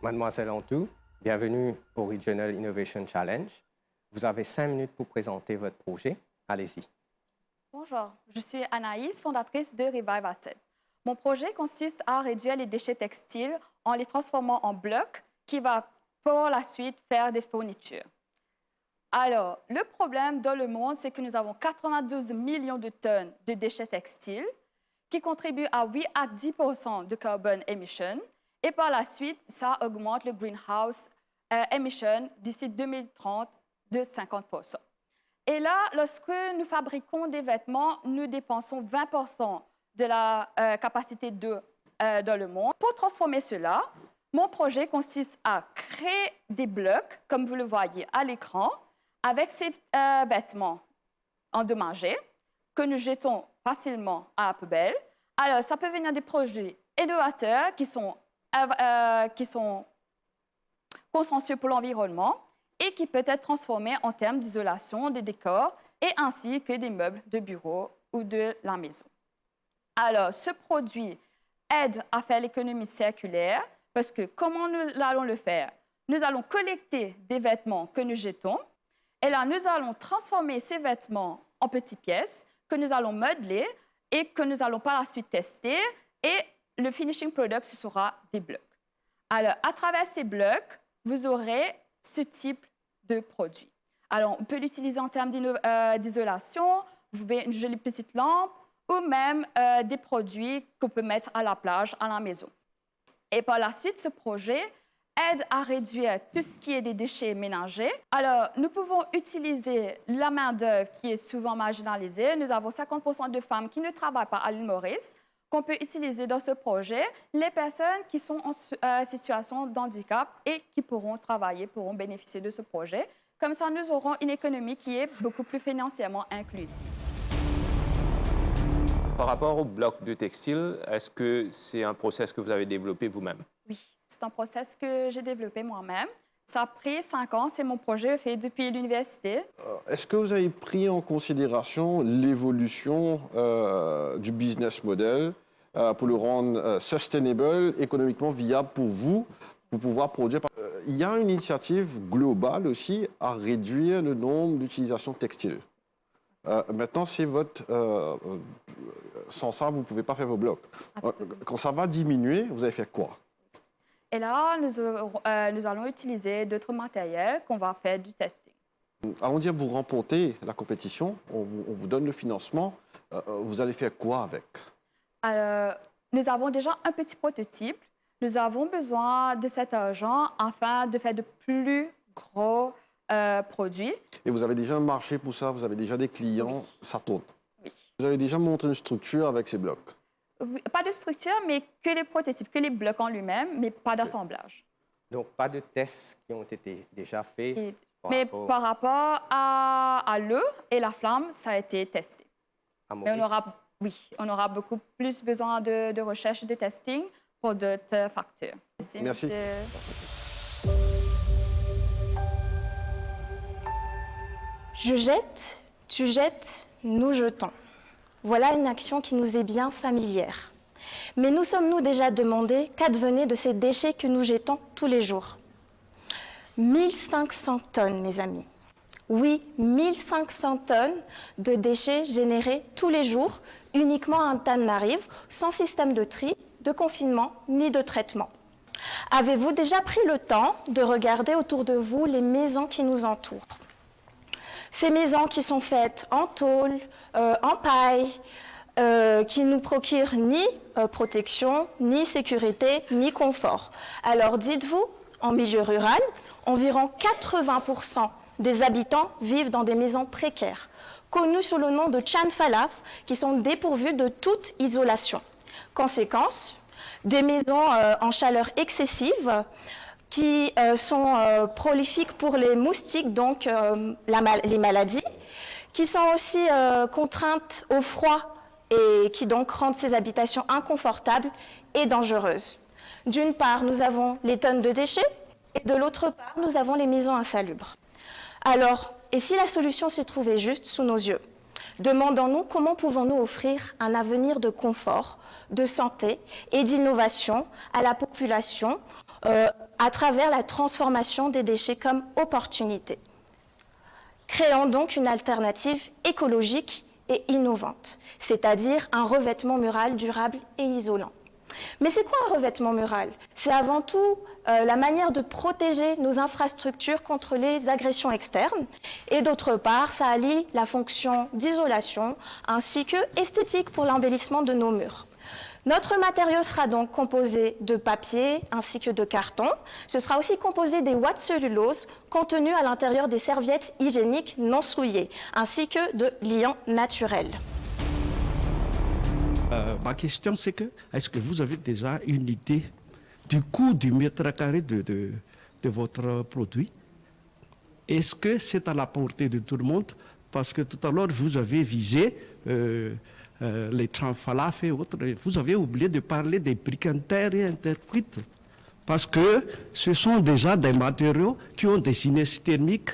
Mademoiselle Antou, bienvenue au Regional Innovation Challenge. Vous avez 5 minutes pour présenter votre projet. Allez-y. Bonjour, je suis Anaïs, fondatrice de Revive Asset. Mon projet consiste à réduire les déchets textiles en les transformant en blocs qui va pour la suite faire des fournitures. Alors, le problème dans le monde, c'est que nous avons 92 millions de tonnes de déchets textiles qui contribuent à 8 à 10% de carbon emission. Et par la suite, ça augmente le greenhouse emission d'ici 2030 de 50%. Et là, lorsque nous fabriquons des vêtements, nous dépensons 20% de la capacité d'eau dans le monde. Pour transformer cela, mon projet consiste à créer des blocs, comme vous le voyez à l'écran, avec ces vêtements endommagés que nous jetons facilement à la poubelle. Alors, ça peut venir des projets innovateurs qui sont consciencieux pour l'environnement et qui peut être transformé en termes d'isolation des décors et ainsi que des meubles de bureau ou de la maison. Alors, ce produit aide à faire l'économie circulaire parce que comment nous allons le faire? Nous allons collecter des vêtements que nous jetons et là, nous allons transformer ces vêtements en petites pièces que nous allons modeler et que nous allons par la suite tester et le finishing product, ce sera des blocs. Alors, à travers ces blocs, vous aurez ce type de produit. Alors, on peut l'utiliser en termes d'isolation, vous avez une jolie petite lampe ou même des produits qu'on peut mettre à la plage, à la maison. Et par la suite, ce projet aide à réduire tout ce qui est des déchets ménagers. Alors, nous pouvons utiliser la main-d'œuvre qui est souvent marginalisée. Nous avons 50% de femmes qui ne travaillent pas à l'île Maurice, qu'on peut utiliser dans ce projet, les personnes qui sont en situation de handicap et qui pourront travailler, pourront bénéficier de ce projet. Comme ça, nous aurons une économie qui est beaucoup plus financièrement inclusive. Par rapport au bloc de textile, est-ce que c'est un process que vous avez développé vous-même? Oui, c'est un process que j'ai développé moi-même. Ça a pris 5 ans, c'est mon projet fait depuis l'université. Est-ce que vous avez pris en considération l'évolution du business model pour le rendre sustainable, économiquement viable pour vous, pour pouvoir produire? Il y a une initiative globale aussi à réduire le nombre d'utilisations textiles. Maintenant, c'est votre... sans ça, vous ne pouvez pas faire vos blocs. Quand ça va diminuer, vous allez faire quoi? Et là, nous allons utiliser d'autres matériels qu'on va faire du testing. Allons dire, vous remportez la compétition, on vous donne le financement, vous allez faire quoi avec? Alors, nous avons déjà un petit prototype. Nous avons besoin de cet argent afin de faire de plus gros produits. Et vous avez déjà un marché pour ça, vous avez déjà des clients, Oui. ça tourne. Oui. Vous avez déjà montré une structure avec ces blocs? Pas de structure, mais que les prototypes, que les blocs en lui-même, mais pas d'assemblage. Donc, pas de tests qui ont été déjà faits? Par rapport à l'eau et la flamme, ça a été testé. Mais on aura beaucoup plus besoin de recherche et de testing pour d'autres facteurs. Merci. Je jette, tu jettes, nous jetons. Voilà une action qui nous est bien familière. Mais nous sommes-nous déjà demandé qu'advenait de ces déchets que nous jetons tous les jours? 1500 tonnes, mes amis. Oui, 1500 tonnes de déchets générés tous les jours, uniquement à Antananarivo, sans système de tri, de confinement ni de traitement. Avez-vous déjà pris le temps de regarder autour de vous les maisons qui nous entourent? Ces maisons qui sont faites en tôle, en paille, qui nous procurent ni protection, ni sécurité, ni confort. Alors dites-vous, en milieu rural, environ 80% des habitants vivent dans des maisons précaires, connues sous le nom de Chanfalaf, qui sont dépourvues de toute isolation. Conséquence, des maisons en chaleur excessive, qui sont prolifiques pour les moustiques, donc les maladies, qui sont aussi contraintes au froid et qui donc rendent ces habitations inconfortables et dangereuses. D'une part, nous avons les tonnes de déchets et de l'autre part, nous avons les maisons insalubres. Alors, et si la solution se trouvait juste sous nos yeux? Demandons-nous comment pouvons-nous offrir un avenir de confort, de santé et d'innovation à la population, à à travers la transformation des déchets comme opportunité. Créons donc une alternative écologique et innovante, c'est-à-dire un revêtement mural durable et isolant. Mais c'est quoi un revêtement mural? C'est avant tout la manière de protéger nos infrastructures contre les agressions externes. Et d'autre part, ça allie la fonction d'isolation ainsi que esthétique pour l'embellissement de nos murs. Notre matériau sera donc composé de papier ainsi que de carton. Ce sera aussi composé des waies de cellulose contenus à l'intérieur des serviettes hygiéniques non souillées, ainsi que de liants naturels. Ma question, c'est que, est-ce que vous avez déjà une idée du coût du mètre carré de votre produit? Est-ce que c'est à la portée de tout le monde? Parce que tout à l'heure, vous avez visé les Tranfalaf et autres. Vous avez oublié de parler des briques inter et intercuites. Parce que ce sont déjà des matériaux qui ont des index thermiques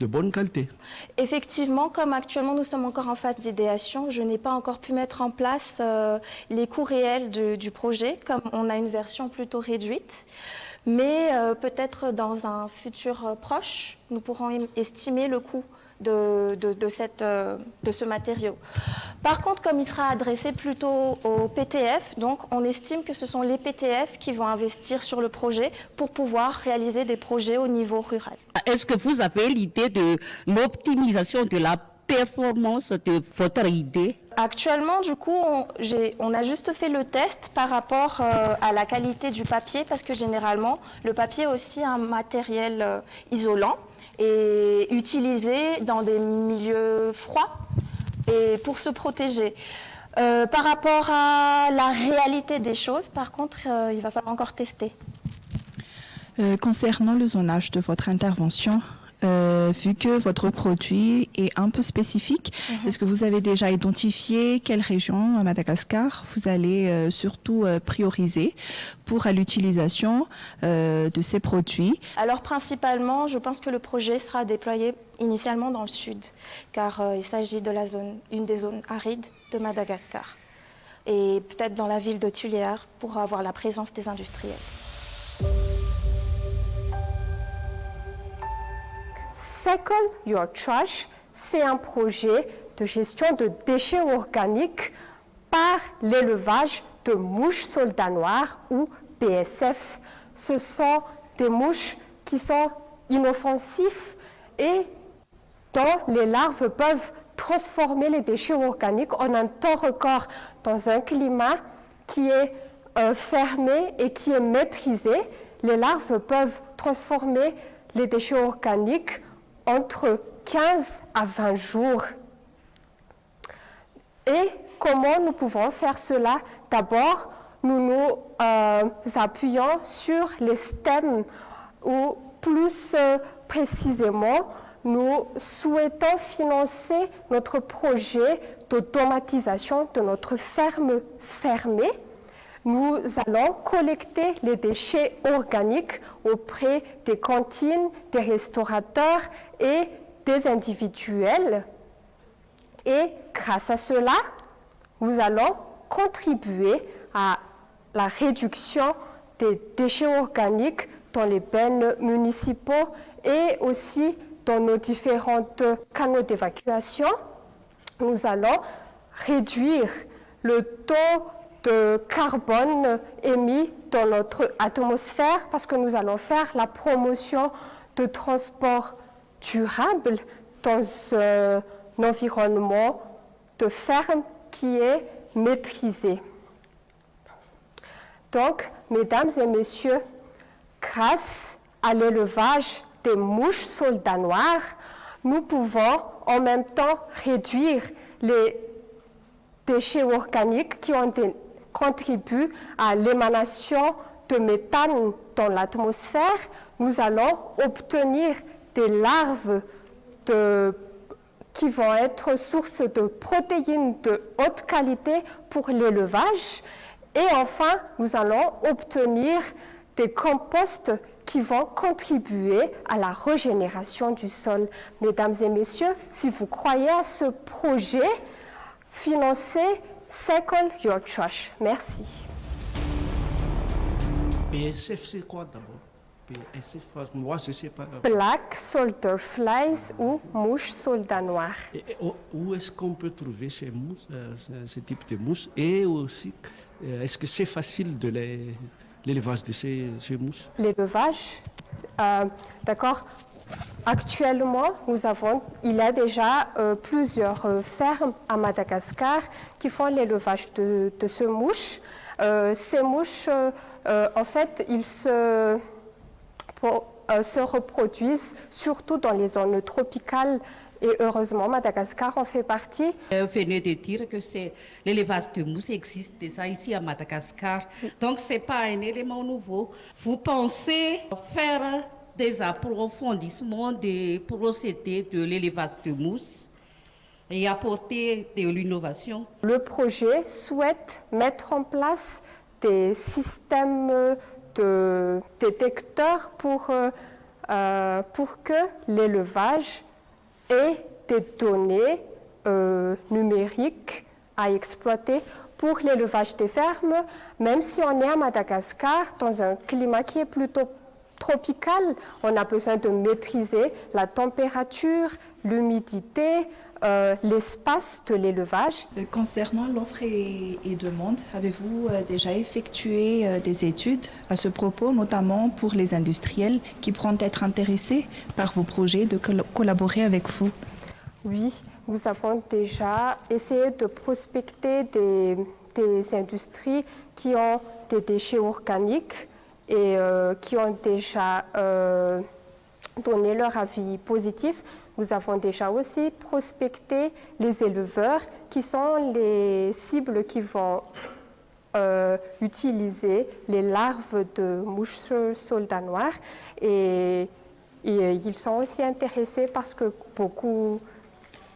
de bonne qualité. Effectivement, comme actuellement nous sommes encore en phase d'idéation, je n'ai pas encore pu mettre en place les coûts réels du projet, comme on a une version plutôt réduite. Mais peut-être dans un futur proche, nous pourrons estimer le coût de ce matériau. Par contre, comme il sera adressé plutôt aux PTF, donc on estime que ce sont les PTF qui vont investir sur le projet pour pouvoir réaliser des projets au niveau rural. Est-ce que vous avez l'idée de l'optimisation de la performance de votre idée? Actuellement, du coup, on a juste fait le test par rapport à la qualité du papier, parce que généralement, le papier est aussi un matériel isolant et utilisé dans des milieux froids et pour se protéger. Par rapport à la réalité des choses, par contre, il va falloir encore tester. Concernant le zonage de votre intervention, vu que votre produit est un peu spécifique, est-ce que vous avez déjà identifié quelle région à Madagascar vous allez surtout prioriser pour l'utilisation de ces produits? Alors principalement, je pense que le projet sera déployé initialement dans le sud, car il s'agit de une des zones arides de Madagascar. Et peut-être dans la ville de Tuléar pour avoir la présence des industriels. Cycle Your Trash, c'est un projet de gestion de déchets organiques par l'élevage de mouches soldats noirs ou BSF. Ce sont des mouches qui sont inoffensives et dont les larves peuvent transformer les déchets organiques en un temps record dans un climat qui est fermé et qui est maîtrisé. Les larves peuvent transformer les déchets organiques entre 15 à 20 jours. Et comment nous pouvons faire cela? D'abord, nous nous appuyons sur les STEM, ou plus précisément, nous souhaitons financer notre projet d'automatisation de notre ferme fermée. Nous allons collecter les déchets organiques auprès des cantines, des restaurateurs et des individuels. Et grâce à cela, nous allons contribuer à la réduction des déchets organiques dans les bennes municipaux et aussi dans nos différents canaux d'évacuation. Nous allons réduire le taux de carbone émis dans notre atmosphère parce que nous allons faire la promotion de transport durable dans un environnement de ferme qui est maîtrisé. Donc, mesdames et messieurs, grâce à l'élevage des mouches soldats noirs, nous pouvons en même temps réduire les déchets organiques qui contribuent à l'émanation de méthane dans l'atmosphère. Nous allons obtenir des larves qui vont être source de protéines de haute qualité pour l'élevage. Et enfin, nous allons obtenir des composts qui vont contribuer à la régénération du sol. Mesdames et messieurs, si vous croyez à ce projet, financez Cycle Your Trash. Merci. BSF, c'est quoi d'abord? Moi, je ne sais pas. Black soldier flies ou mouches soldats noirs. Où est-ce qu'on peut trouver ces mousses, ce type de mousses? Et aussi, est-ce que c'est facile de l'élevage de ces mousses? L'élevage, d'accord. Actuellement, il y a déjà plusieurs fermes à Madagascar qui font l'élevage de ces mouches. Ces mouches, en fait, ils se reproduisent surtout dans les zones tropicales. Et heureusement, Madagascar en fait partie. Vous venez de dire que l'élevage de mousse existe déjà ici à Madagascar. Donc, ce n'est pas un élément nouveau. Vous pensez faire des approfondissements des procédés de l'élevage de mousse et apporter de l'innovation? Le projet souhaite mettre en place des systèmes de détecteurs pour que l'élevage ait des données numériques à exploiter pour l'élevage des fermes, même si on est à Madagascar dans un climat qui est plutôt tropical, on a besoin de maîtriser la température, l'humidité, l'espace de l'élevage. Concernant l'offre et demande, avez-vous déjà effectué des études à ce propos, notamment pour les industriels qui pourront être intéressés par vos projets de collaborer avec vous? Oui, nous avons déjà essayé de prospecter des industries qui ont des déchets organiques et qui ont déjà donné leur avis positif. Nous avons déjà aussi prospecté les éleveurs qui sont les cibles qui vont utiliser les larves de mouches soldats noirs et ils sont aussi intéressés parce que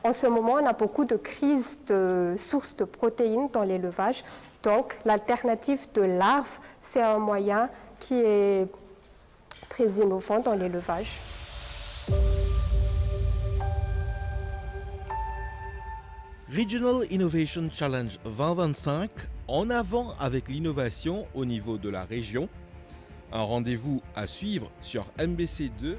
en ce moment, on a beaucoup de crises de sources de protéines dans l'élevage. Donc, l'alternative de larves, c'est un moyen qui est très innovant dans l'élevage. Regional Innovation Challenge 2025, en avant avec l'innovation au niveau de la région. Un rendez-vous à suivre sur MBC2